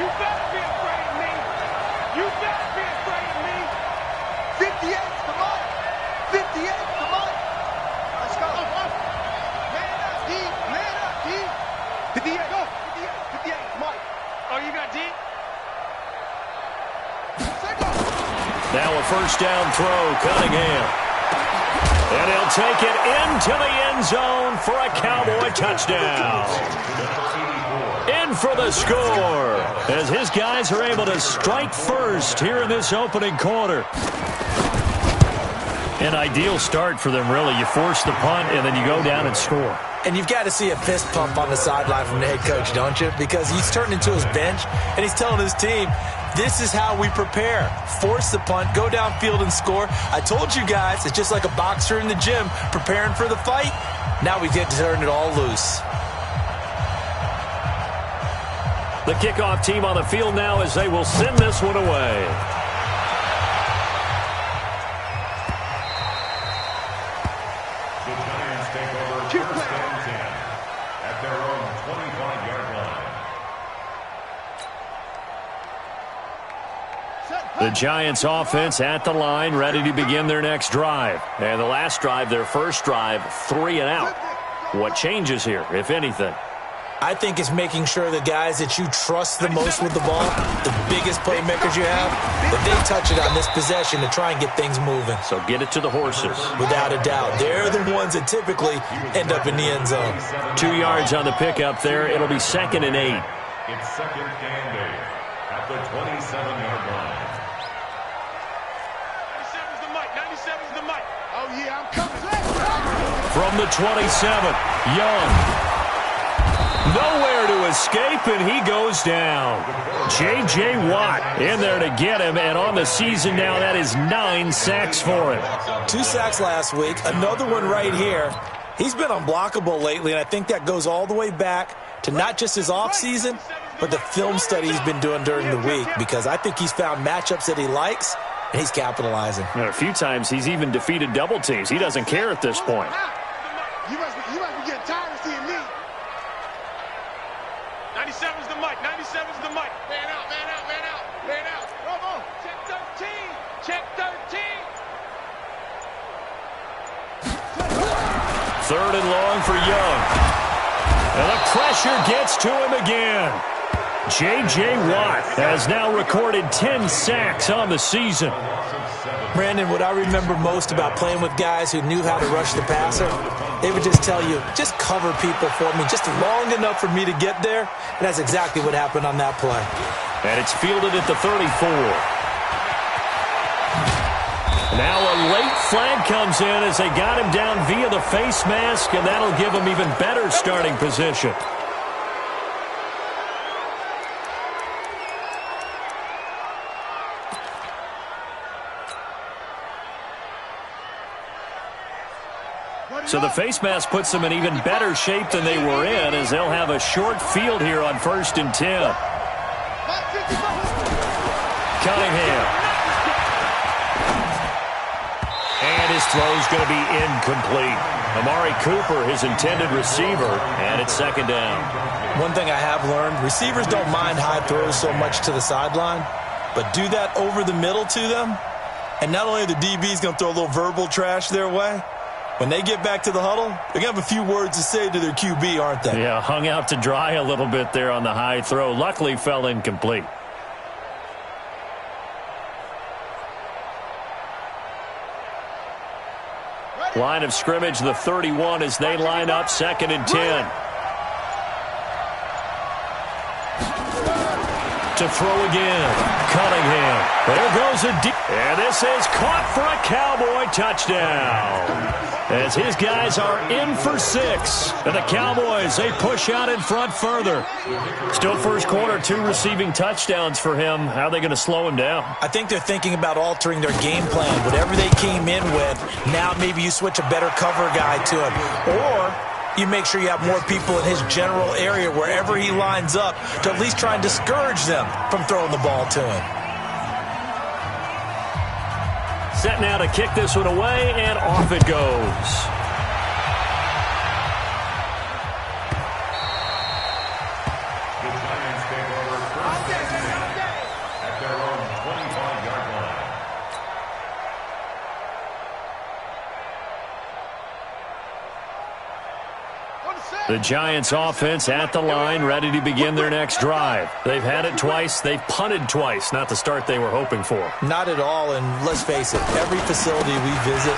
You better be afraid of me. You better be afraid of me. 58, come on. 58, come on. Let's go. Man up, D. Man up, D. 58, go. 58, 58, Mike. Oh, you got D? Now a first down throw, Cunningham. And he'll take it into the end zone for a Cowboy touchdown. In for the score, as his guys are able to strike first here in this opening quarter. An ideal start for them, really. You force the punt, and then you go down and score. And you've got to see a fist pump on the sideline from the head coach, don't you? Because he's turning to his bench, and he's telling his team, this is how we prepare. Force the punt, go downfield and score. I told you guys, it's just like a boxer in the gym preparing for the fight. Now we get to turn it all loose. The kickoff team on the field now as they will send this one away. The Giants take over first and 10 at their own 25-yard line. The Giants offense at the line, ready to begin their next drive. And the last drive, their first drive, 3 and out. What changes here, if anything? I think it's making sure the guys that you trust the most with the ball, the biggest playmakers you have, that they touch it on this possession to try and get things moving. So get it to the horses. Without a doubt. They're the ones that typically end up in the end zone. 2 yards on the pickup there. It'll be 2nd and 8. It's 2nd and 8 at the 27-yard line. 97's the mic. 97's the mic. Oh, yeah, I'm coming. From the 27, Young. Nowhere to escape, and he goes down. J.J. Watt in there to get him, and on the season now, that is 9 sacks for him. 2 sacks last week, another one right here. He's been unblockable lately, and I think that goes all the way back to not just his offseason, but the film study he's been doing during the week, because I think he's found matchups that he likes, and he's capitalizing. And a few times he's even defeated double teams. He doesn't care at this point. You must be getting tired of seeing me. 97's the mic. 97's the mic. Man out, man out, man out, man out. Come on. Check 13. Check 13. 3rd and long for Young. And the pressure gets to him again. J.J. Watt has now recorded 10 sacks on the season. Brandon, what I remember most about playing with guys who knew how to rush the passer, they would just tell you, just cover people for me just long enough for me to get there. And that's exactly what happened on that play. And it's fielded at the 34. Now a late flag comes in as they got him down via the face mask, and that'll give him even better starting position. So the face mask puts them in even better shape than they were in, as they'll have a short field here on 1st and 10. Cunningham. And his throw's going to be incomplete. Amari Cooper, his intended receiver, and it's 2nd down. One thing I have learned, receivers don't mind high throws so much to the sideline, but do that over the middle to them, and not only are the DBs going to throw a little verbal trash their way, when they get back to the huddle, they're going to have a few words to say to their QB, aren't they? Yeah, hung out to dry a little bit there on the high throw. Luckily, fell incomplete. Line of scrimmage, the 31, as they line up 2nd and 10. To throw again. Cunningham. There goes a deep. And this is caught for a Cowboy touchdown. As his guys are in for 6. And the Cowboys, they push out in front further. Still first quarter, 2 receiving touchdowns for him. How are they going to slow him down? I think they're thinking about altering their game plan. Whatever they came in with, now maybe you switch a better cover guy to him. Or you make sure you have more people in his general area wherever he lines up to at least try and discourage them from throwing the ball to him. Set now to kick this one away, and off it goes. The Giants take over first and The Giants offense at the line, ready to begin their next drive. They've had it twice. They've punted twice. Not the start they were hoping for. Not at all, and let's face it, every facility we visit,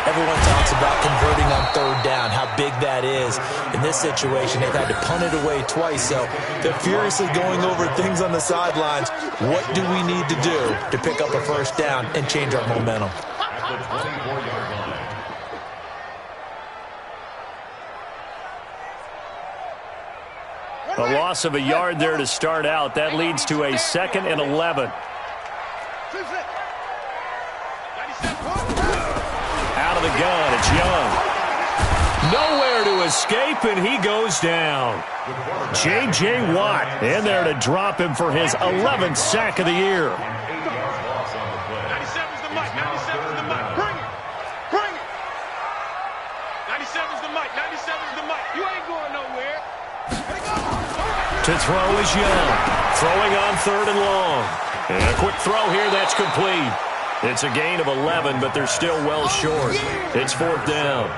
everyone talks about converting on third down, how big that is. In this situation, they've had to punt it away twice, so they're furiously going over things on the sidelines. What do we need to do to pick up a first down and change our momentum? At the 24-yard line. A loss of a yard there to start out. That leads to a 2nd and 11. Out of the gun, it's Young. Nowhere to escape, and he goes down. J.J. Watt in there to drop him for his 11th sack of the year. 97's the mic. 97's the mic. Bring it. Bring it. 97's the mic. 97's the mic. You ain't going nowhere. To throw is Young. Throwing on 3rd and long. And a quick throw here, that's complete. It's a gain of 11, but they're still well short. It's 4th down.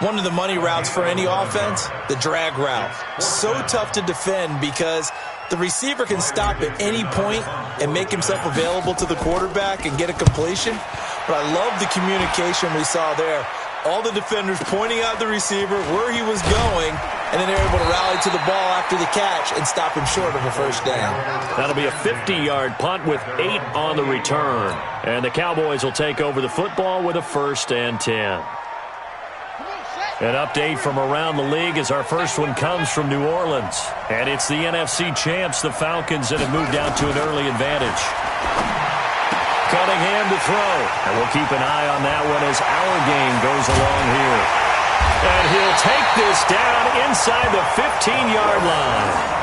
One of the money routes for any offense, the drag route. So tough to defend because the receiver can stop at any point and make himself available to the quarterback and get a completion. But I love the communication we saw there. All the defenders pointing out the receiver, where he was going, and then they're able to rally to the ball after the catch and stop him short of a first down. That'll be a 50-yard punt with 8 on the return. And the Cowboys will take over the football with a 1st and 10. An update from around the league as our first one comes from New Orleans. And it's the NFC champs, the Falcons, that have moved out to an early advantage. Cunningham to throw. And we'll keep an eye on that one as our game goes along here. And he'll take this down inside the 15-yard line.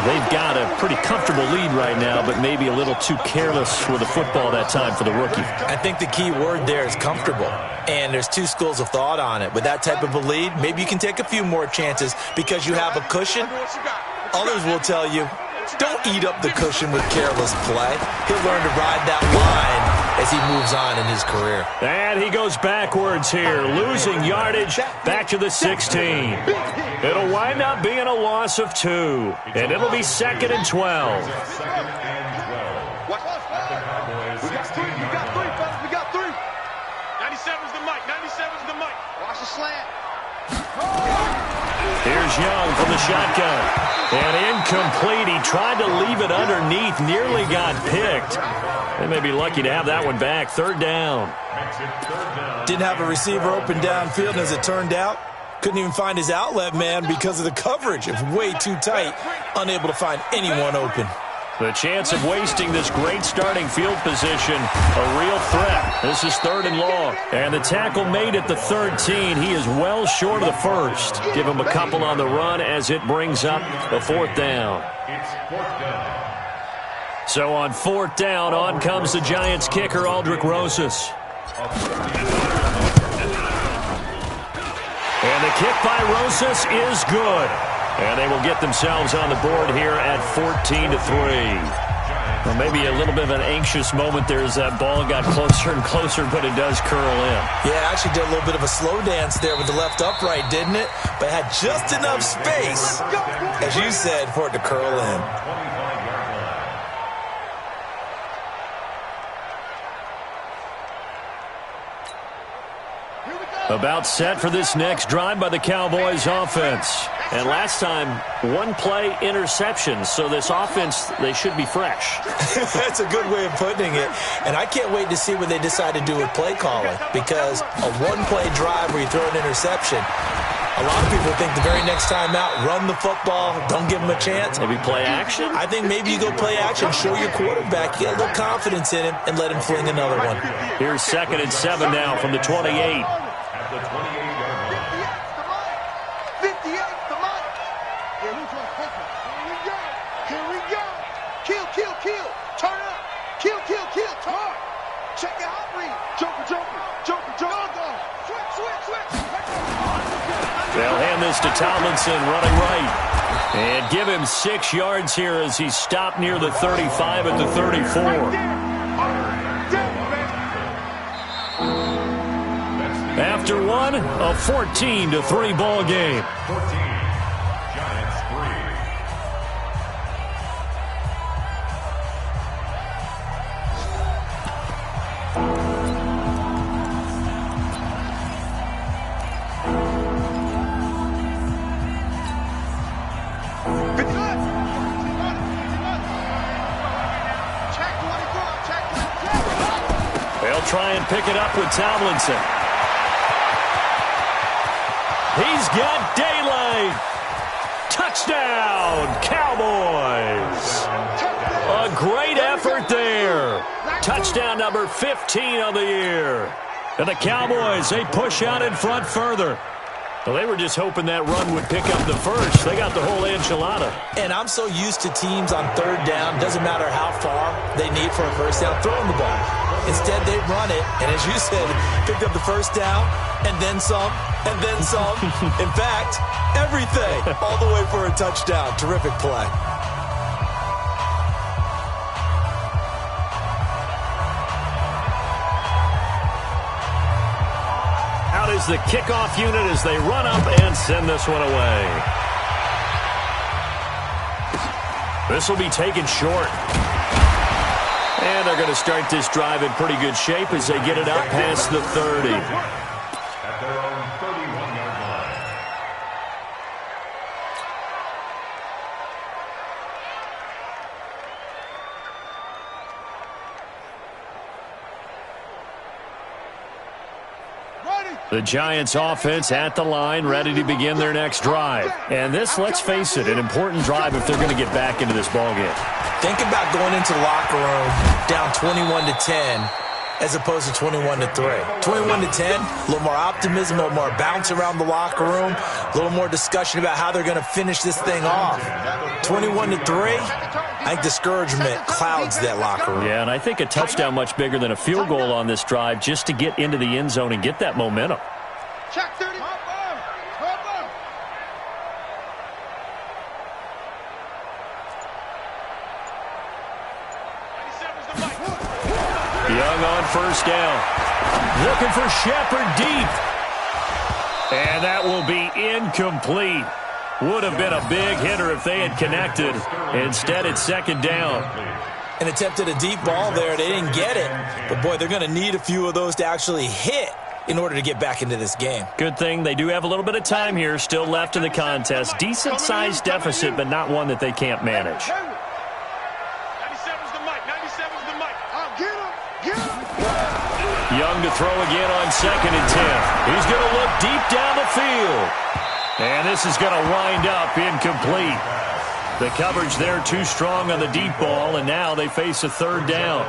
They've got a pretty comfortable lead right now, but maybe a little too careless with the football that time for the rookie. I think the key word there is comfortable. And there's two schools of thought on it. With that type of a lead, maybe you can take a few more chances because you have a cushion. Others will tell you, don't eat up the cushion with careless play. He'll learn to ride that line as he moves on in his career. And he goes backwards here, losing yardage back to the 16. It'll wind up being a loss of 2, and it'll be 2nd and 12. Second and 12. At the Cowboys' 16-yard line. We got 3. 97's the mic. 97's the mic. Watch the slant. Here's Young from the shotgun. And incomplete. He tried to leave it underneath, nearly got picked. They may be lucky to have that one back. 3rd down. Makes it 3rd down. Didn't have a receiver open downfield, and as it turned out, couldn't even find his outlet man because of the coverage. It was way too tight, unable to find anyone open. The chance of wasting this great starting field position, a real threat. This is 3rd and long. And the tackle made at the 13. He is well short of the 1st. Give him a couple on the run as it brings up a 4th down. It's 4th down. So on 4th down, on comes the Giants kicker, Aldrick Rosas. And the kick by Rosas is good. And they will get themselves on the board here at 14-3. Well, maybe a little bit of an anxious moment there as that ball got closer and closer, but it does curl in. Yeah, actually did a little bit of a slow dance there with the left upright, didn't it? But had just enough space, as you said, for it to curl in. About set for this next drive by the Cowboys offense. And last time, 1-play interception. So this offense, they should be fresh. That's a good way of putting it. And I can't wait to see what they decide to do with play calling. Because a 1-play drive where you throw an interception, a lot of people think the very next time out, run the football, don't give him a chance. Maybe play action? I think maybe you go play action, show your quarterback, get a little confidence in him, and let him fling another one. Here's 2nd and 7 now from the 28. The 28-yard line. 58's the mic. Here we go. Here we go. Kill. Turn up. Kill. Turn. Check it out, read. Joker. Switch. They'll hand this to Tomlinson running right. And give him 6 yards here as he's stopped near the 35 at the 34. After one, a 14-3 ball game. try and pick it up with Tomlinson. He's got daylight. Touchdown, Cowboys. A great effort there. Touchdown number 15 on the year. And the Cowboys, they push out in front further. Well, they were just hoping that run would pick up the first. They got the whole enchilada. And I'm so used to teams on third down, doesn't matter how far they need for a first down, throwing the ball. Instead, they run it, and as you said, picked up the first down, and then some, and then some. In fact, everything, all the way for a touchdown. Terrific play. Out is the kickoff unit as they run up and send this one away. This will be taken short. And they're going to start this drive in pretty good shape as they get it out past the 30. At their own 31-yard line. The Giants offense at the line, ready to begin their next drive. And this, let's face it, an important drive if they're going to get back into this ballgame. Think about going into the locker room down 21-10 as opposed to 21-3. 21-10, a little more optimism, a little more bounce around the locker room, a little more discussion about how they're going to finish this thing off. 21-3, I think discouragement clouds that locker room. Yeah, and I think a touchdown much bigger than a field goal on this drive just to get into the end zone and get that momentum. Check 30. Young on first down. Looking for Shepard deep. And that will be incomplete. Would have been a big hitter if they had connected. Instead, it's second down. And attempted a deep ball there. They didn't get it. But, boy, they're going to need a few of those to actually hit in order to get back into this game. Good thing they do have a little bit of time here still left in the contest. Decent-sized deficit, but not one that they can't manage. 97's the mic. 97's the mic. Get him. Get him. Young to throw again on 2nd and 10. He's going to look deep down the field. And this is going to wind up incomplete. The coverage there too strong on the deep ball, and now they face a third down.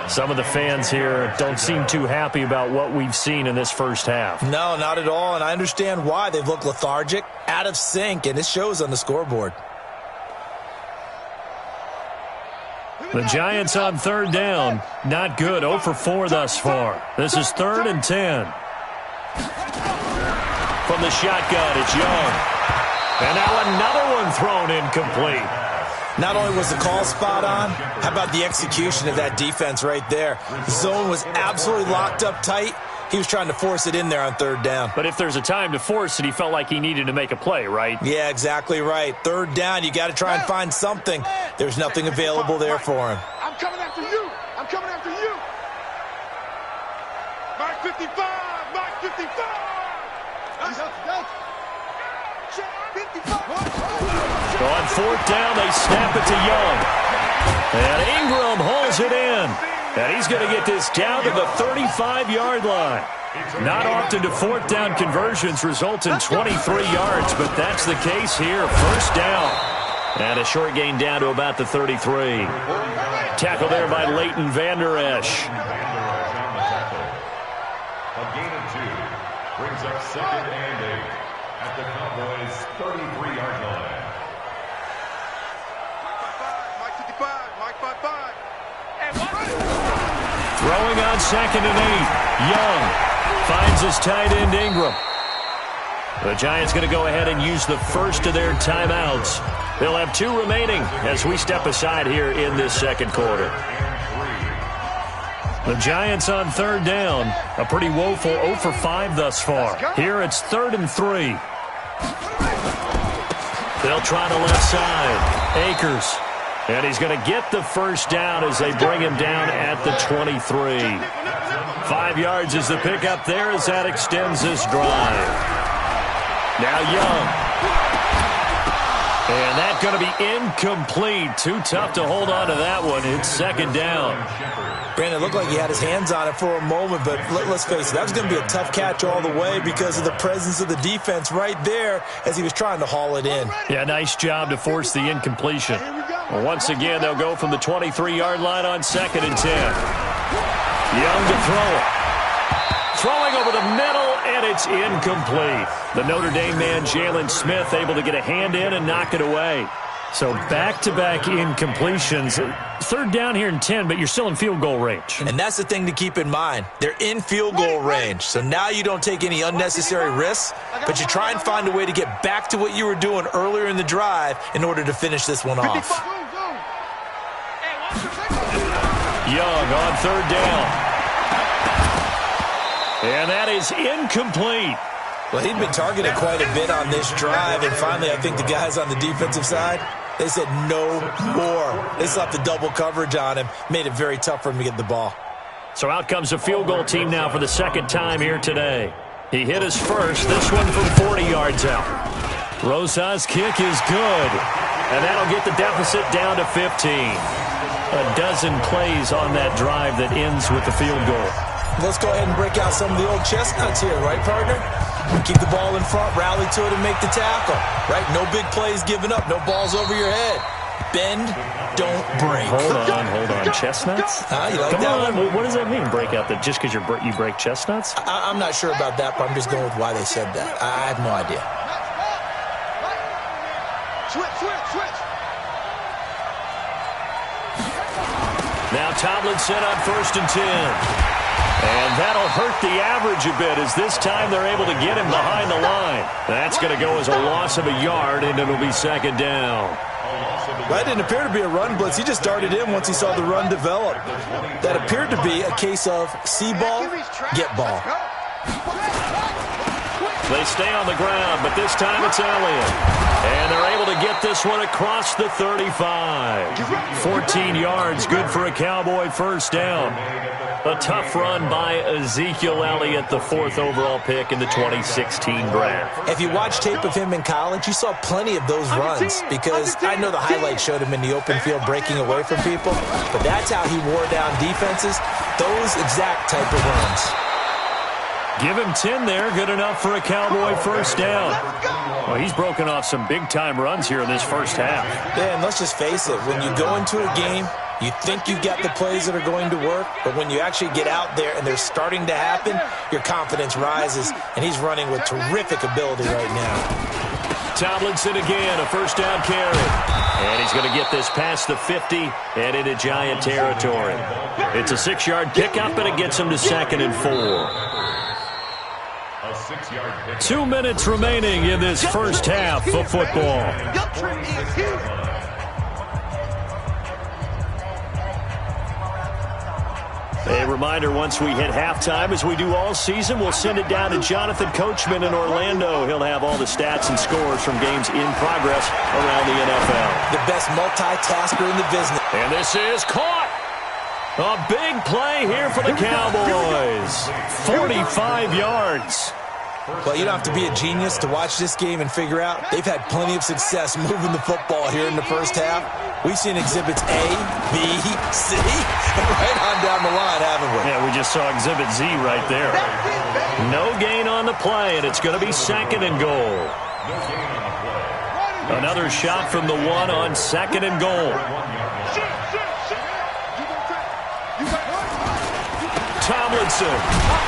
Some of the fans here don't seem too happy about what we've seen in this first half. No, not at all, and I understand why. They've looked lethargic, out of sync, and it shows on the scoreboard. The Giants on third down. Not good. 0 for 4 thus far. This is 3rd and 10. From the shotgun, it's Young. And now another one thrown incomplete. Not only was the call spot on, how about the execution of that defense right there? The zone was absolutely locked up tight. He was trying to force it in there on third down. But if there's a time to force it, he felt like he needed to make a play, right? Yeah, exactly right. Third down, you got to try and find something. There's nothing available there for him. I'm coming after you. I'm coming after you. Mark 55. Mark 55. On fourth down, they snap it to Young. And Ingram holds it in. And he's going to get this down to the 35-yard line. Not often do fourth down conversions result in 23 yards, but that's the case here. First down. And a short gain down to about the 33. Tackle there by Leighton Vander Esch. A gain of 2 brings up 2nd and 8 at the Cowboys' 33-yard line. Mike 55. Mike 55. Throwing on 2nd and 8. Young finds his tight end Ingram. The Giants going to go ahead and use the first of their timeouts. They'll have 2 remaining as we step aside here in this second quarter. The Giants on third down. A pretty woeful 0 for 5 thus far. Here it's 3rd and 3. They'll try the left side. Akers. And he's going to get the first down as they bring him down at the 23. 5 yards is the pickup there as that extends this drive. Now Young. And that's going to be incomplete. Too tough to hold on to that one. It's second down. Brandon, it looked like he had his hands on it for a moment, but let's face it, that was going to be a tough catch all the way because of the presence of the defense right there as he was trying to haul it in. Yeah, nice job to force the incompletion. Well, once again, they'll go from the 23-yard line on 2nd and 10. Young to throw it. Throwing over the middle, and it's incomplete. The Notre Dame man, Jalen Smith, able to get a hand in and knock it away. So back-to-back incompletions. 3rd down here and 10, but you're still in field goal range. And that's the thing to keep in mind. They're in field goal range. So now you don't take any unnecessary risks, but you try and find a way to get back to what you were doing earlier in the drive in order to finish this one off. Young on 3rd down. And that is incomplete. Well, he'd been targeted quite a bit on this drive, and finally I think the guys on the defensive side, they said no more. They slapped the double coverage on him, made it very tough for him to get the ball. So out comes the field goal team now for the 2nd time here today. He hit his first, this one from 40 yards out. Rosa's kick is good, and that'll get the deficit down to 15. A dozen plays on that drive that ends with the field goal. Let's go ahead and break out some of the old chestnuts here, right, partner? Keep the ball in front, rally to it, and make the tackle, right? No big plays given up, no balls over your head. Bend, don't break. Hold on. Chestnuts? You like Come that on. one? What does that mean, break out? Just because you break chestnuts? I'm not sure about that, but I'm just going with why they said that. I have no idea. Switch. Now Tomlinson on 1st and 10. And that'll hurt the average a bit as this time they're able to get him behind the line. That's going to go as a loss of a yard, and it'll be 2nd down. That didn't appear to be a run blitz. He just darted in once he saw the run develop. That appeared to be a case of see ball, get ball. They stay on the ground, but this time it's Elliott. And they're able to get this one across the 35. 14 yards, good for a Cowboy 1st down. A tough run by Ezekiel Elliott, the 4th overall pick in the 2016 draft. If you watch tape of him in college, you saw plenty of those runs because I know the highlights showed him in the open field breaking away from people, but that's how he wore down defenses, those exact type of runs. Give him 10 there, good enough for a Cowboy 1st down. Well, he's broken off some big-time runs here in this first half. Yeah, and let's just face it, when you go into a game, you think you've got the plays that are going to work, but when you actually get out there and they're starting to happen, your confidence rises, and he's running with terrific ability right now. Tomlinson again, a 1st down carry. And he's going to get this past the 50 and into Giant territory. It's a 6-yard pickup, and it gets him to 2nd and 4. 2 minutes remaining in this first half of football. A reminder, once we hit halftime, as we do all season, we'll send it down to Jonathan Coachman in Orlando. He'll have all the stats and scores from games in progress around the NFL. The best multitasker in the business. And this is caught. A big play here for the Cowboys. 45 yards. Well, you don't have to be a genius to watch this game and figure out they've had plenty of success moving the football here in the first half. We've seen exhibits A, B, C, right on down the line, haven't we? Yeah, we just saw exhibit Z right there. No gain on the play, and it's going to be 2nd and goal. Another shot from the 1 on 2nd and goal. Tomlinson.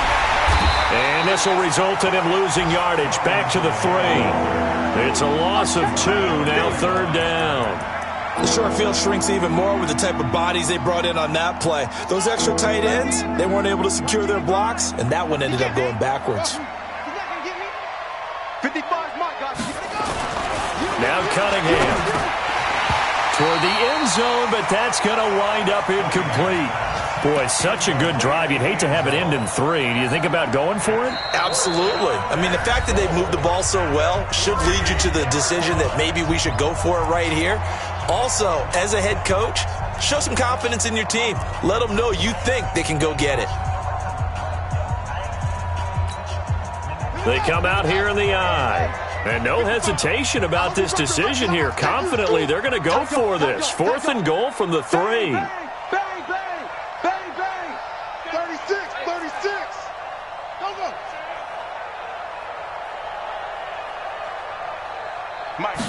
And this will result in him losing yardage. Back to the 3. It's a loss of 2, now 3rd down. The short field shrinks even more with the type of bodies they brought in on that play. Those extra tight ends, they weren't able to secure their blocks, and that one ended up going backwards. Now Cunningham. Toward the end zone, but that's going to wind up incomplete. Boy, such a good drive. You'd hate to have it end in 3. Do you think about going for it? Absolutely. I mean, the fact that they've moved the ball so well should lead you to the decision that maybe we should go for it right here. Also, as a head coach, show some confidence in your team. Let them know you think they can go get it. They come out here in the I. And no hesitation about this decision here. Confidently, they're going to go for this. 4th and goal from the 3. Bang, bang, bang, bang, bang. 36, 36. Go. Mike.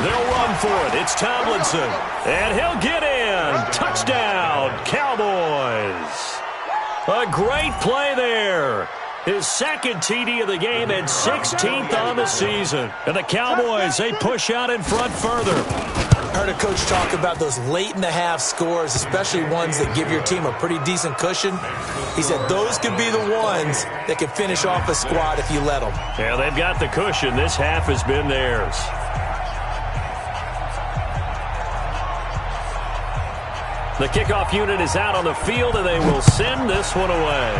They'll run for it. It's Tomlinson. And he'll get in. Touchdown, Cowboys. A great play there. His second TD of the game and 16th on the season. And the Cowboys, they push out in front further. I heard a coach talk about those late-in-the-half scores, especially ones that give your team a pretty decent cushion. He said those could be the ones that can finish off a squad if you let them. Yeah, they've got the cushion. This half has been theirs. The kickoff unit is out on the field, and they will send this one away.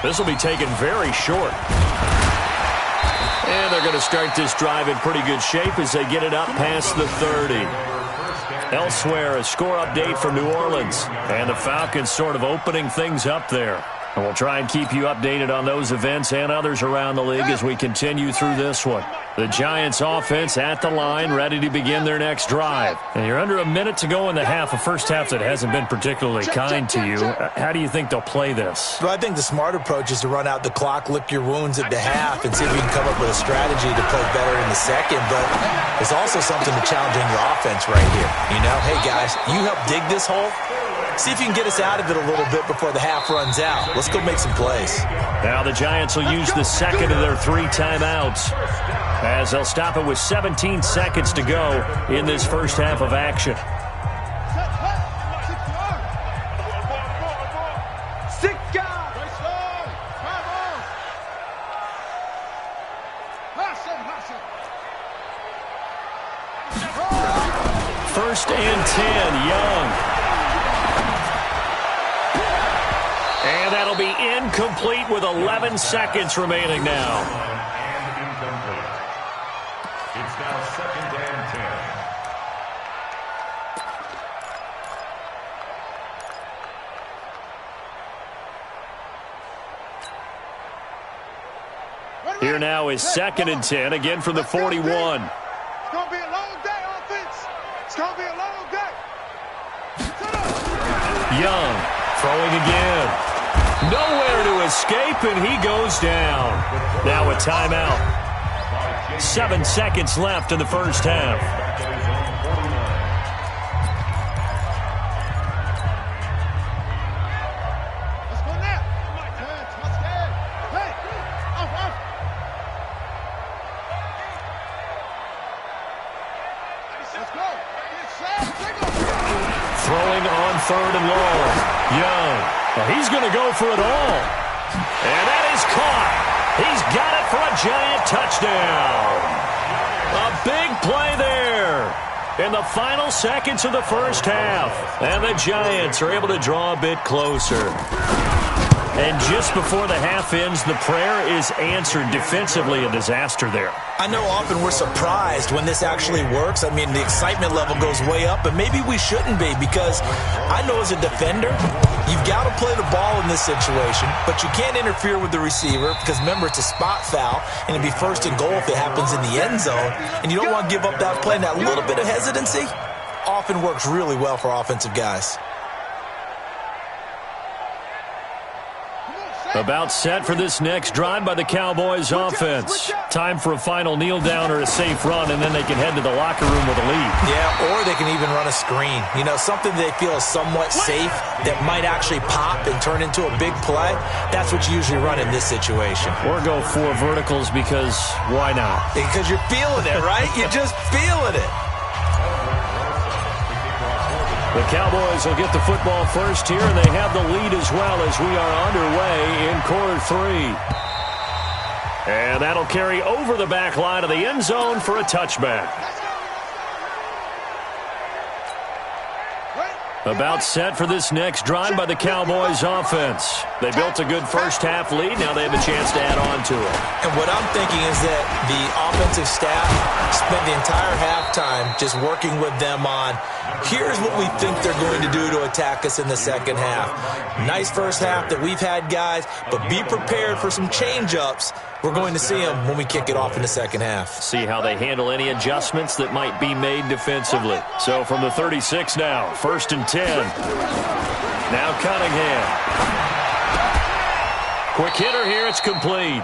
This will be taken very short. And they're going to start this drive in pretty good shape as they get it up past the 30. Elsewhere, a score update from New Orleans. And the Falcons sort of opening things up there. And we'll try and keep you updated on those events and others around the league as we continue through this one. The Giants offense at the line, ready to begin their next drive. And you're under a minute to go in the half, a first half that hasn't been particularly kind to you. How do you think they'll play this? Well, I think the smart approach is to run out the clock, lick your wounds at the half, and see if you can come up with a strategy to play better in the second. But there's also something to challenging your offense right here. You know, hey, guys, you help dig this hole. See if you can get us out of it a little bit before the half runs out. Let's go make some plays. Now the Giants will use the second of their 3 timeouts as they'll stop it with 17 seconds to go in this first half of action. First and 10, Young. And that'll be incomplete with 11 seconds remaining now. And incomplete. It's now 2nd and 10. Here now is 2nd and 10, again from the 41. It's going to be a long day, offense. It's going to be a long day. Young throwing again. Nowhere to escape, and he goes down. Now a timeout. 7 seconds left in the first half. Let's go now. Hey, off. Let's go. Throwing on 3rd and long. Young. Well, he's going to go for it all. And that is caught. He's got it for a Giant touchdown. A big play there in the final seconds of the first half. And the Giants are able to draw a bit closer. And just before the half ends, the prayer is answered. Defensively, a disaster there. I know often we're surprised when this actually works. I mean, the excitement level goes way up, and maybe we shouldn't be, because I know as a defender, you've got to play the ball in this situation, but you can't interfere with the receiver because, remember, it's a spot foul, and it'd be 1st and goal if it happens in the end zone, and you don't want to give up that play. And that little bit of hesitancy often works really well for offensive guys. About set for this next drive by the Cowboys offense. Time for a final kneel down or a safe run, and then they can head to the locker room with a lead. Yeah, or they can even run a screen. You know, something they feel is somewhat safe that might actually pop and turn into a big play. That's what you usually run in this situation. Or go 4 verticals because why not? Because you're feeling it, right? You're just feeling it. The Cowboys will get the football first here, and they have the lead as well as we are underway in quarter 3. And that'll carry over the back line of the end zone for a touchback. About set for this next drive by the Cowboys offense. They built a good first-half lead. Now they have a chance to add on to it. And what I'm thinking is that the offensive staff spent the entire halftime just working with them on, here's what we think they're going to do to attack us in the second half. Nice first half that we've had, guys, but be prepared for some change-ups. We're going to see them when we kick it off in the second half. See how they handle any adjustments that might be made defensively. So from the 36 now, 1st and 10. Now Cunningham. Quick hitter here, it's complete.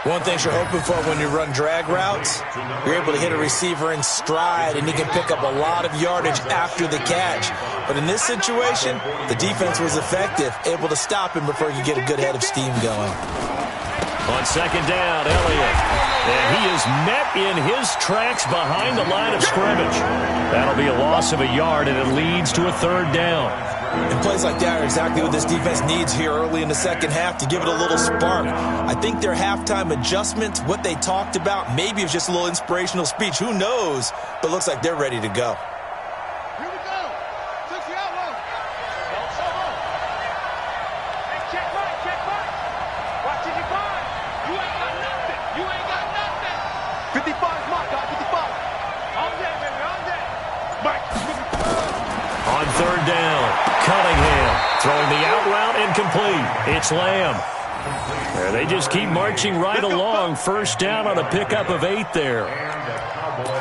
One thing you're hoping for when you run drag routes, you're able to hit a receiver in stride, and he can pick up a lot of yardage after the catch. But in this situation, the defense was effective, able to stop him before he could get a good head of steam going. On second down, Elliott. And he is met in his tracks behind the line of scrimmage. That'll be a loss of a yard, and it leads to a 3rd down. And plays like that are exactly what this defense needs here early in the second half to give it a little spark. I think their halftime adjustments, what they talked about, maybe it was just a little inspirational speech. Who knows? But looks like they're ready to go. Here we go. Took you out low. Hey, check right. Watch it, you gone. You ain't got nothing. You ain't got nothing. 55 is Mike, guys. 55. On that, baby, on that. Mike. On 3rd down, Cunningham throwing the out route incomplete. It's Lamb. There, they just keep marching right along. 1st down on a pickup of 8 there.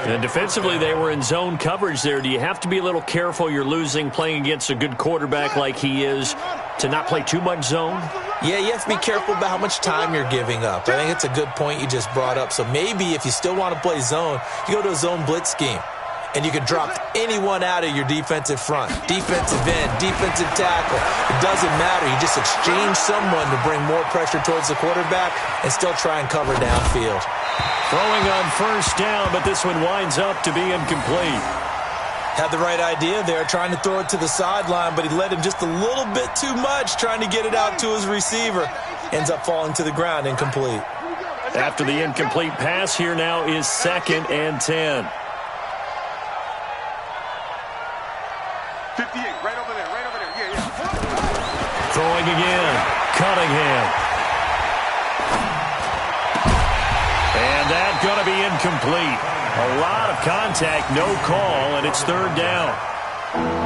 And defensively, they were in zone coverage there. Do you have to be a little careful you're losing playing against a good quarterback like he is to not play too much zone? Yeah, you have to be careful about how much time you're giving up. I think it's a good point you just brought up. So maybe if you still want to play zone, you go to a zone blitz scheme. And you can drop anyone out of your defensive front. Defensive end, defensive tackle. It doesn't matter. You just exchange someone to bring more pressure towards the quarterback and still try and cover downfield. Throwing on 1st down, but this one winds up to be incomplete. Had the right idea there, trying to throw it to the sideline, but he led him just a little bit too much, trying to get it out to his receiver. Ends up falling to the ground, incomplete. After the incomplete pass, here now is 2nd and 10. 58, right over there. Yeah. Throwing again, Cunningham. And that's going to be incomplete. A lot of contact, no call, and it's 3rd down.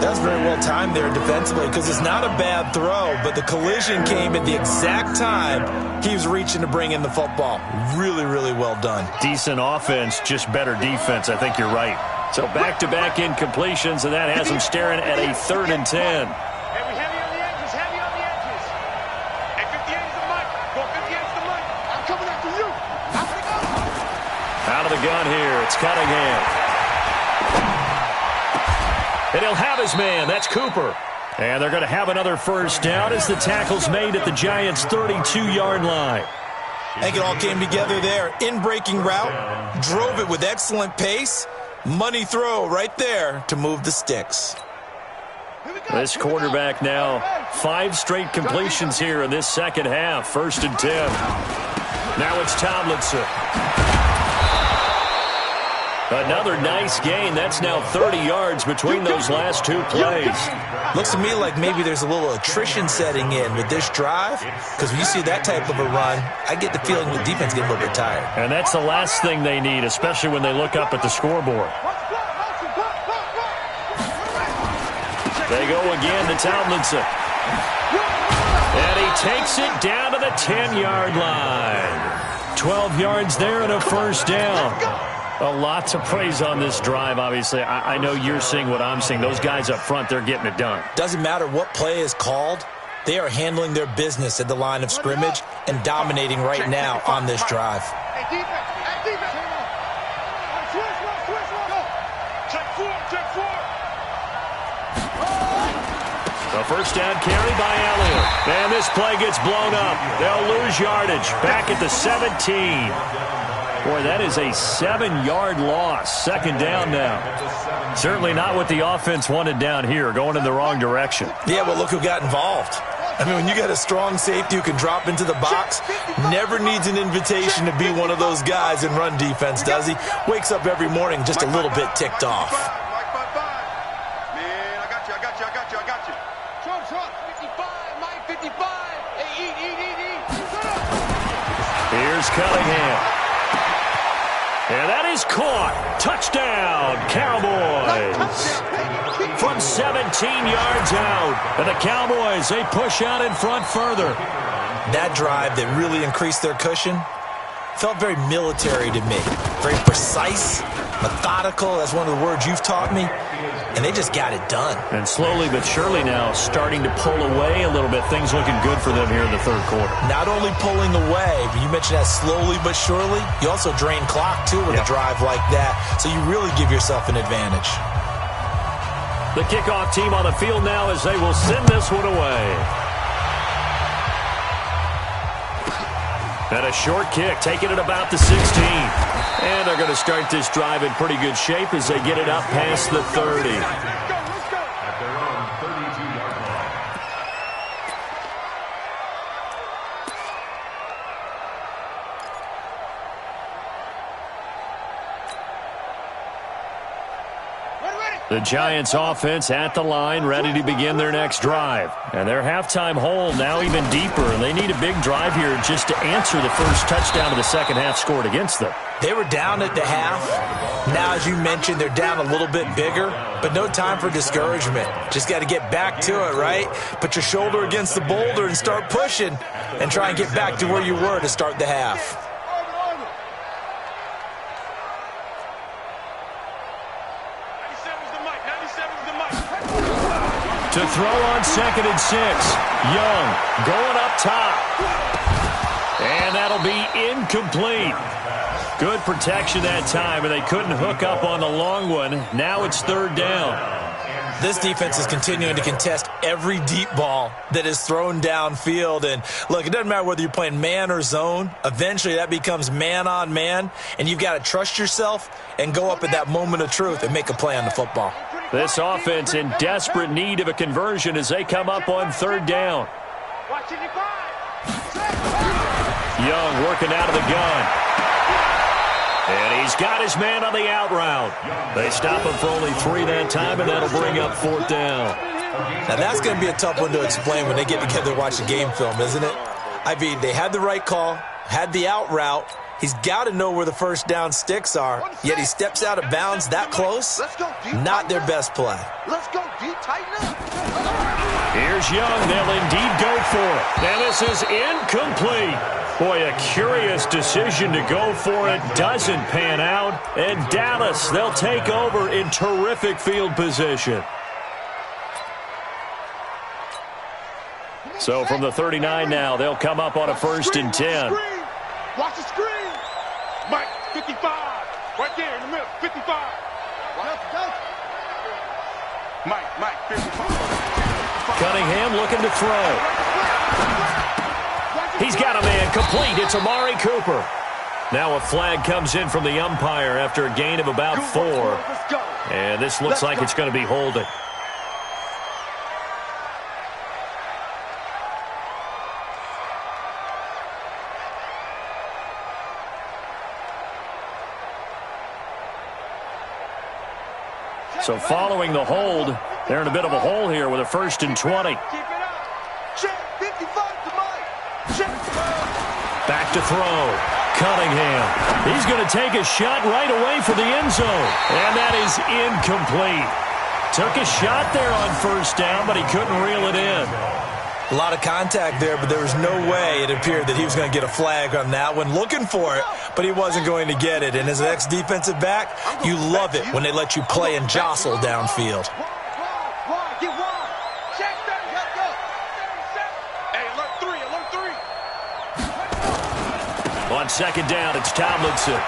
That's very well timed there defensively because it's not a bad throw, but the collision came at the exact time he was reaching to bring in the football. Really, really well done. Decent offense, just better defense. I think you're right. So back-to-back incompletions, and that has him staring at a 3rd and 10. Hey, we heavy on the edges. Hey, 58 is the mic. Go 58 is the mic. I'm coming after you. I'm gonna go. Out of the gun here, it's Cunningham. And he'll have his man. That's Cooper. And they're going to have another 1st down as the tackle's made at the Giants' 32-yard line. I think it all came together there. In-breaking route, drove it with excellent pace. Money throw right there to move the sticks. This quarterback now 5 straight completions here in this second half. 1st and 10. Now it's Tomlinson. Another nice gain. That's now 30 yards between those last 2 plays. Looks to me like maybe there's a little attrition setting in with this drive, because when you see that type of a run, I get the feeling the defense gets a little bit tired. And that's the last thing they need, especially when they look up at the scoreboard. They go again to Tomlinson. And he takes it down to the 10-yard line. 12 yards there and a 1st down. A lot to praise on this drive, obviously. I know you're seeing what I'm seeing. Those guys up front, they're getting it done. Doesn't matter what play is called. They are handling their business at the line of scrimmage and dominating right now on this drive. Hey, defense. Switch. Check 4. A 1st down carry by Elliott. And this play gets blown up. They'll lose yardage. Back at the 17. Boy, that is a 7-yard loss. 2nd down now. Certainly not what the offense wanted down here, going in the wrong direction. Yeah, but look who got involved. I mean, when you got a strong safety who can drop into the box, never needs an invitation to be one of those guys in run defense, does he? Wakes up every morning just a little bit ticked off. Man, I got you. Here's Cunningham. And that is caught. Touchdown, Cowboys. From 17 yards out. And the Cowboys, they push out in front further. That drive that really increased their cushion felt very military to me. Very precise, methodical. That's one of the words you've taught me. And they just got it done. And slowly but surely now starting to pull away a little bit. Things looking good for them here in the third quarter. Not only pulling away, but you mentioned that slowly but surely. You also drain clock, too, with a drive like that. So you really give yourself an advantage. The kickoff team on the field now as they will send this one away. And a short kick, taking it about the 16. And they're going to start this drive in pretty good shape as they get it up past the 30. At their own 32-yard line. The Giants offense at the line, ready to begin their next drive. And their halftime hole now even deeper, and they need a big drive here just to answer the first touchdown of the second half scored against them. They were down at the half. Now, as you mentioned, they're down a little bit bigger, but no time for discouragement. Just got to get back to it, right? Put your shoulder against the boulder and start pushing and try and get back to where you were to start the half. To throw on 2nd and 6. Young going up top. And that'll be incomplete. Good protection that time, and they couldn't hook up on the long one. Now it's 3rd down. This defense is continuing to contest every deep ball that is thrown downfield. And, look, it doesn't matter whether you're playing man or zone. Eventually that becomes man-on-man, and you've got to trust yourself and go up at that moment of truth and make a play on the football. This offense in desperate need of a conversion as they come up on 3rd down. Young working out of the gun. And he's got his man on the out route. They stop him for only 3 that time, and that'll bring up 4th down. Now, that's going to be a tough one to explain when they get together and watch the game film, isn't it? I mean, they had the right call, had the out route. He's got to know where the first down sticks are, yet he steps out of bounds that close. Not their best play. Let's go deep, tighten up. Here's Young. They'll indeed go for it. And this is incomplete. Boy, a curious decision to go for it. Doesn't pan out. And Dallas, they'll take over in terrific field position. So from the 39 now, they'll come up on a 1st and 10. Watch the screen. Mike, 55. Right there in the middle, 55. Mike, 55. Cunningham looking to throw. He's got a man complete. It's Amari Cooper. Now a flag comes in from the umpire after a gain of about 4. And this looks like it's going to be holding. So following the hold, they're in a bit of a hole here with a 1st and 20. Back to throw. Cunningham. He's going to take a shot right away for the end zone. And that is incomplete. Took a shot there on 1st down, but he couldn't reel it in. A lot of contact there, but there was no way it appeared that he was going to get a flag on that one. Looking for it, but he wasn't going to get it. And as an ex-defensive back, you love it when they let you play and jostle downfield. On 2nd down, it's Tomlinson.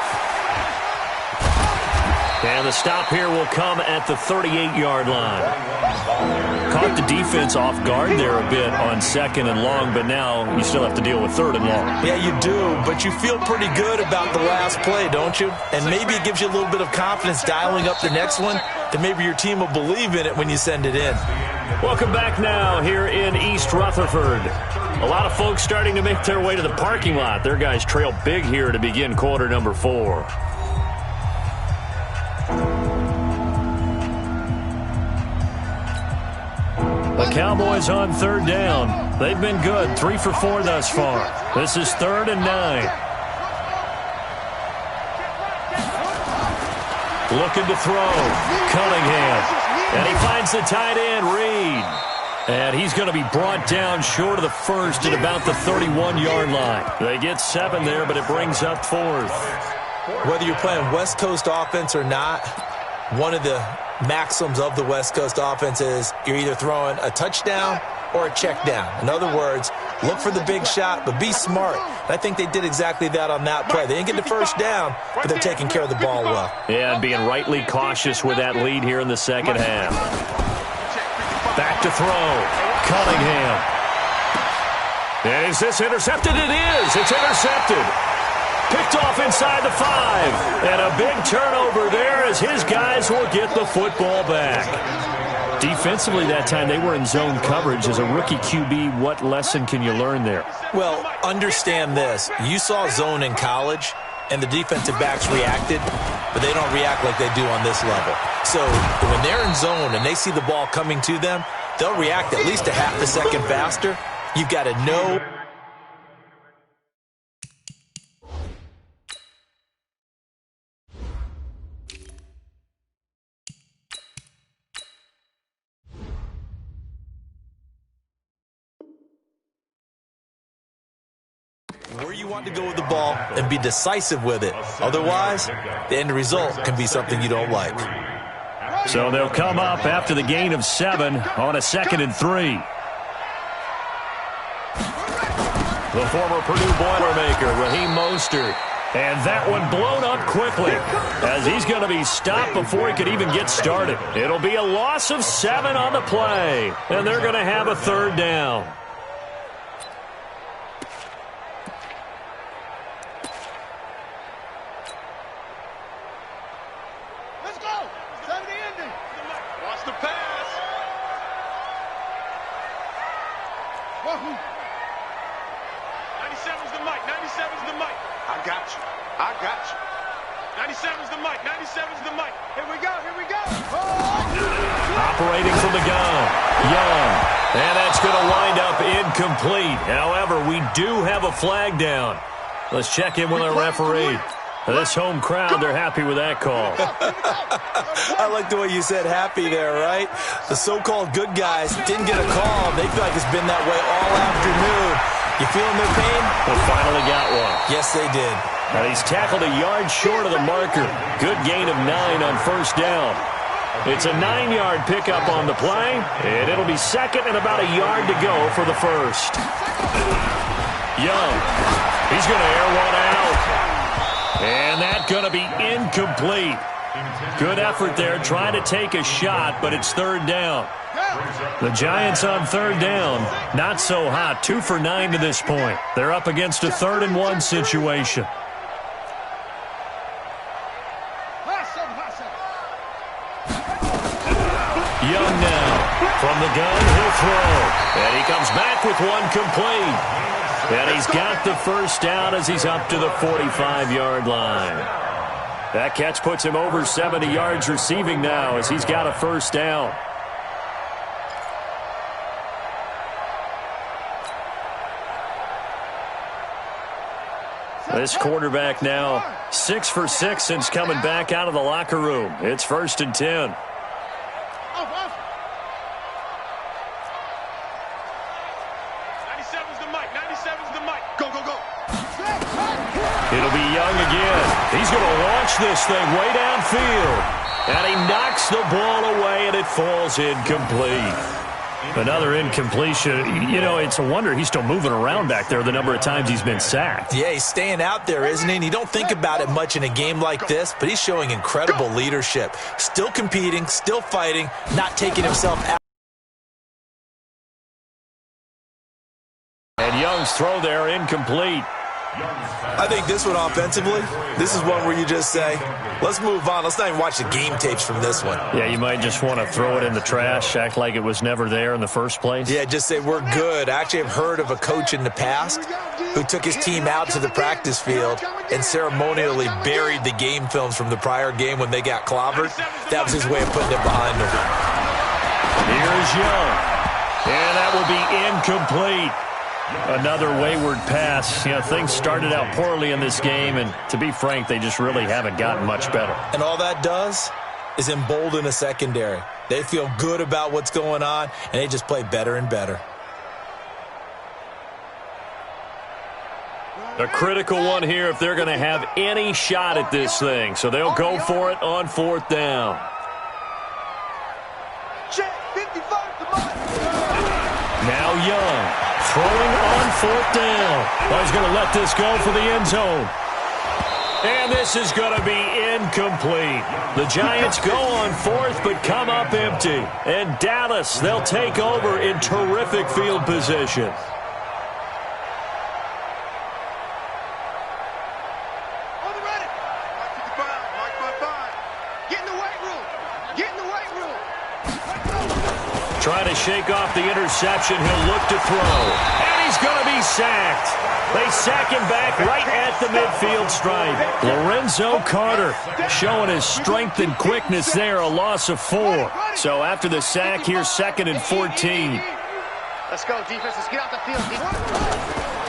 And the stop here will come at the 38-yard line. Caught the defense off guard there a bit on 2nd and long, but now you still have to deal with 3rd and long. Yeah, you do, but you feel pretty good about the last play, don't you? And maybe it gives you a little bit of confidence dialing up the next one, that maybe your team will believe in it when you send it in. Welcome back now here in East Rutherford. A lot of folks starting to make their way to the parking lot. Their guys trail big here to begin quarter number 4. The Cowboys on 3rd down. They've been good, 3 for 4 thus far. This is 3rd and 9. Looking to throw. Cunningham. And he finds the tight end, Reed. And he's going to be brought down short of the first at about the 31-yard line. They get 7 there, but it brings up 4th. Whether you're playing West Coast offense or not, one of the maxims of the West Coast offense is you're either throwing a touchdown or a check down. In other words, look for the big shot, but be smart. And I think they did exactly that on that play. They didn't get the first down, but they're taking care of the ball well. Yeah, and being rightly cautious with that lead here in the second half. Back to throw. Cunningham. And is this intercepted? It is. It's intercepted. Picked off inside the 5. And a big turnover there as his guys will get the football back. Defensively that time, they were in zone coverage. As a rookie QB, what lesson can you learn there? Well, understand this. You saw zone in college, and the defensive backs reacted, but they don't react like they do on this level. So when they're in zone and they see the ball coming to them, they'll react at least a half a second faster. You've got to know. Where you want to go with the ball and be decisive with it. Otherwise, the end result can be something you don't like. So they'll come up after the gain of 7 on a 2nd and 3. The former Purdue Boilermaker, Raheem Mostert. And that one blown up quickly as he's going to be stopped before he could even get started. It'll be a loss of 7 on the play, and they're going to have a 3rd down. Operating from the gun, Young. And that's going to wind up incomplete. However, we do have a flag down. Let's check in with our referee. This home crowd, they're happy with that call. I like the way you said happy there, right? The so-called good guys didn't get a call. They feel like it's been that way all afternoon. You feeling their pain? They finally got one. Yes, they did. And he's tackled a yard short of the marker. Good gain of 9 on 1st down. It's a 9-yard pickup on the play, and it'll be 2nd and about a yard to go for the 1st. Young, he's going to air one out. And that's going to be incomplete. Good effort there, trying to take a shot, but it's 3rd down. The Giants on 3rd down, not so hot. 2 for 9 to this point. They're up against a 3rd and 1 situation. Young now. From the gun, he'll throw. And he comes back with one complete. And he's got the 1st down as he's up to the 45-yard line. That catch puts him over 70 yards receiving now as he's got a 1st down. This quarterback now 6 for 6 since coming back out of the locker room. It's 1st and 10. It'll be Young again. He's going to launch this thing way downfield. And he knocks the ball away, and it falls incomplete. Another incompletion. You know, it's a wonder he's still moving around back there the number of times he's been sacked. Yeah, he's staying out there, isn't he? And you don't think about it much in a game like this, but he's showing incredible leadership. Still competing, still fighting, not taking himself out. And Young's throw there incomplete. I think this one offensively, this is one where you just say, let's move on. Let's not even watch the game tapes from this one. Yeah, you might just want to throw it in the trash, act like it was never there in the first place. Yeah, just say we're good. I actually have heard of a coach in the past who took his team out to the practice field and ceremonially buried the game films from the prior game when they got clobbered. That was his way of putting it behind them. Here's Young. And that will be incomplete. Another wayward pass. You know, things started out poorly in this game, and to be frank, they just really haven't gotten much better. And all that does is embolden a secondary. They feel good about what's going on, and they just play better and better. A critical one here if they're going to have any shot at this thing. So they'll go for it on 4th down. Now Young throwing on 4th down. Well, he's going to let this go for the end zone. And this is going to be incomplete. The Giants go on 4th but come up empty. And Dallas, they'll take over in terrific field position. Trying to shake off the interception. He'll look to throw. And he's going to be sacked. They sack him back right at the midfield stripe. Lorenzo Carter showing his strength and quickness there. A loss of 4. So after the sack, here's 2nd and 14. Let's go, defense. Let's get out the field.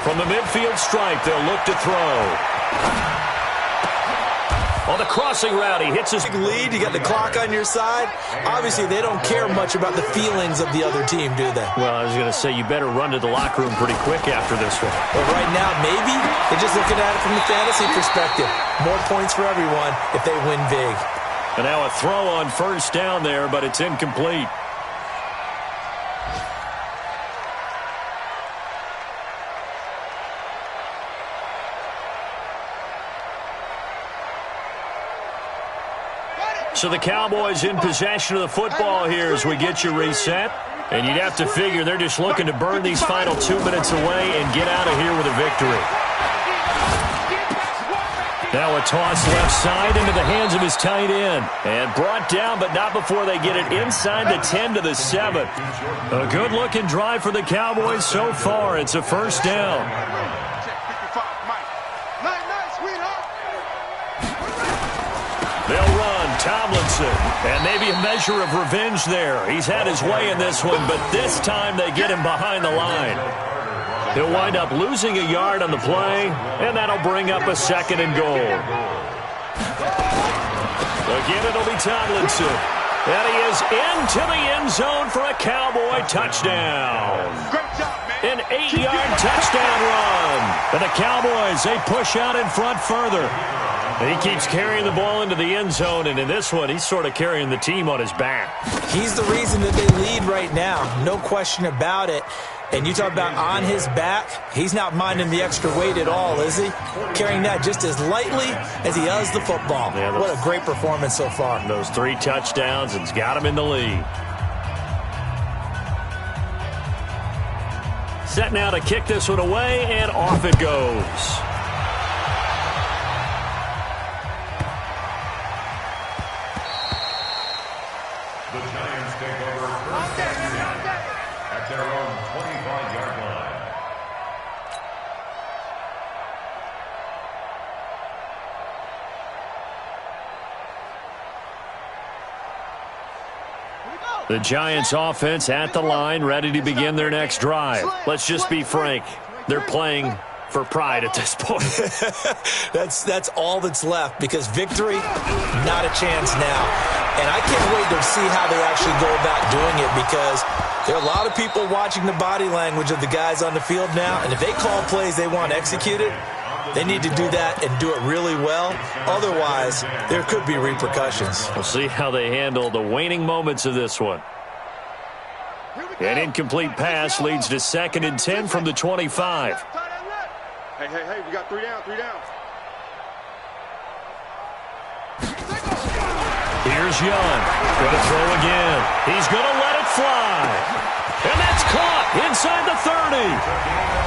From the midfield stripe, they'll look to throw. On the crossing route, he hits his lead. You got the clock on your side. Obviously, they don't care much about the feelings of the other team, do they? Well, I was going to say, you better run to the locker room pretty quick after this one. But right now, maybe they're just looking at it from the fantasy perspective. More points for everyone if they win big. And now a throw on 1st down there, but it's incomplete. So the Cowboys in possession of the football here as we get you reset. And you'd have to figure they're just looking to burn these final 2 minutes away and get out of here with a victory. Now a toss left side into the hands of his tight end. And brought down, but not before they get it inside the 10 to the 7. A good-looking drive for the Cowboys so far. It's a 1st down. They'll run Tomlinson, and maybe a measure of revenge there. He's had his way in this one, but this time they get him behind the line. He'll wind up losing a yard on the play, and that'll bring up a 2nd and goal. Again, it'll be Tomlinson. And he is into the end zone for a Cowboy touchdown. An 8-yard touchdown run. And the Cowboys, they push out in front further. And he keeps carrying the ball into the end zone, and in this one, he's sort of carrying the team on his back. He's the reason that they lead right now. No question about it. And you talk about on his back, he's not minding the extra weight at all, is he? Carrying that just as lightly as he does the football. Yeah, what a great performance so far. Those 3 touchdowns, and's got him in the lead. Set now to kick this one away, and off it goes. The Giants take over 1st and 10 at their own 25-yard line. The Giants offense at the line, ready to begin their next drive. Let's just be frank. They're playing for pride at this point. That's all that's left, because victory, not a chance now. And I can't wait to see how they actually go about doing it, because there are a lot of people watching the body language of the guys on the field now, and if they call plays they want executed, they need to do that and do it really well. Otherwise, there could be repercussions. We'll see how they handle the waning moments of this one. An incomplete pass leads to 2nd and 10 from the 25. Hey, we got 3 down, 3 down. Here's Young. Going to throw again. He's going to let it fly. And that's caught inside the 30.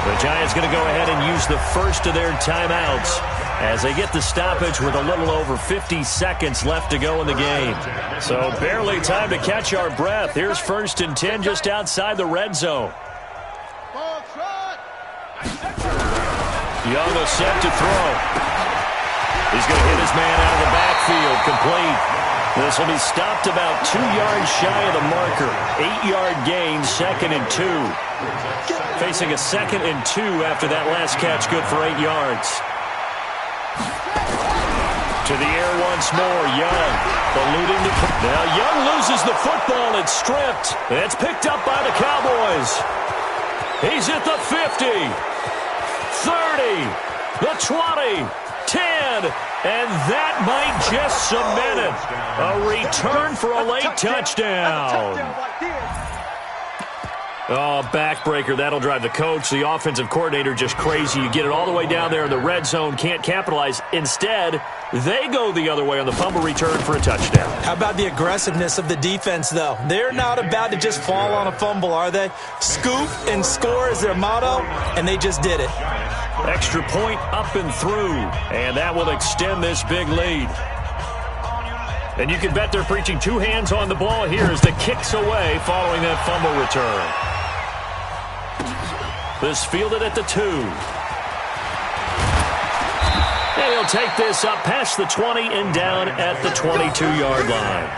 The Giants going to go ahead and use the first of their timeouts as they get the stoppage with a little over 50 seconds left to go in the game. So barely time to catch our breath. Here's 1st and 10 just outside the red zone. Young is set to throw. He's going to hit his man out of the backfield, complete. This will be stopped about 2 yards shy of the marker. 8-yard gain, 2nd and 2. Facing a 2nd and 2 after that last catch, good for 8 yards. To the air once more, Young. Eluding the... Now Young loses the football. It's stripped. It's picked up by the Cowboys. He's at the 50. 30. The 20. 10. And that might just cement it. A return for a late touchdown. Oh, backbreaker. That'll drive the coach, the offensive coordinator, just crazy. You get it all the way down there in the red zone, can't capitalize. Instead, they go the other way on the fumble return for a touchdown. How about the aggressiveness of the defense, though? They're not about to just fall on a fumble, are they? Scoop and score is their motto, and they just did it. Extra point up and through, and that will extend this big lead. And you can bet they're preaching 2 hands on the ball here as the kick's away following that fumble return. This fielded at the 2. And he'll take this up past the 20 and down at the 22-yard line.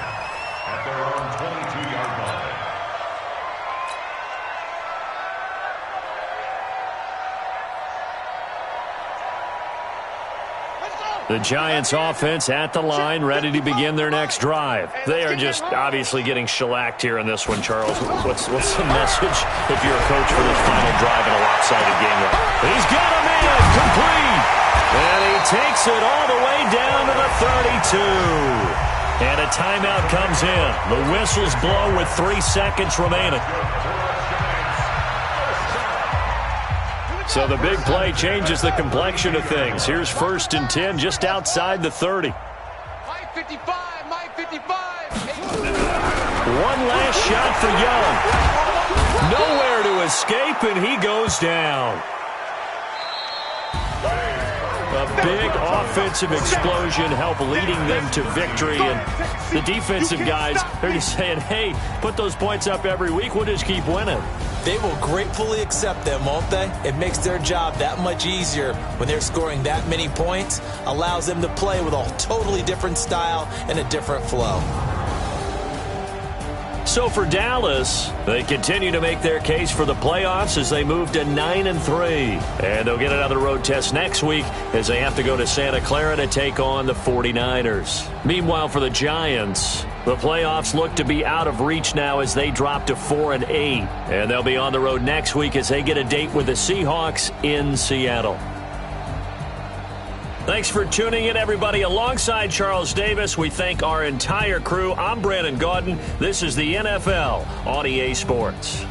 At their own 22-yard line. The Giants offense at the line, ready to begin their next drive. They are just obviously getting shellacked here in this one, Charles. What's the message if you're a coach for this final drive in a lopsided game? He's got a man, complete. And he takes it all the way down to the 32. And a timeout comes in. The whistles blow with 3 seconds remaining. So the big play changes the complexion of things. Here's 1st and 10 just outside the 30. Mike 55, Mike 55. One last shot for Young. Nowhere to escape, and he goes down. A big offensive explosion helped leading them to victory. And the defensive guys, they're just saying, hey, put those points up every week. We'll just keep winning. They will gratefully accept them, won't they? It makes their job that much easier when they're scoring that many points. Allows them to play with a totally different style and a different flow. So for Dallas, they continue to make their case for the playoffs as they move to 9-3. And they'll get another road test next week as they have to go to Santa Clara to take on the 49ers. Meanwhile, for the Giants, the playoffs look to be out of reach now as they drop to 4-8. And they'll be on the road next week as they get a date with the Seahawks in Seattle. Thanks for tuning in, everybody. Alongside Charles Davis, we thank our entire crew. I'm Brandon Gaudin. This is the NFL on EA Sports.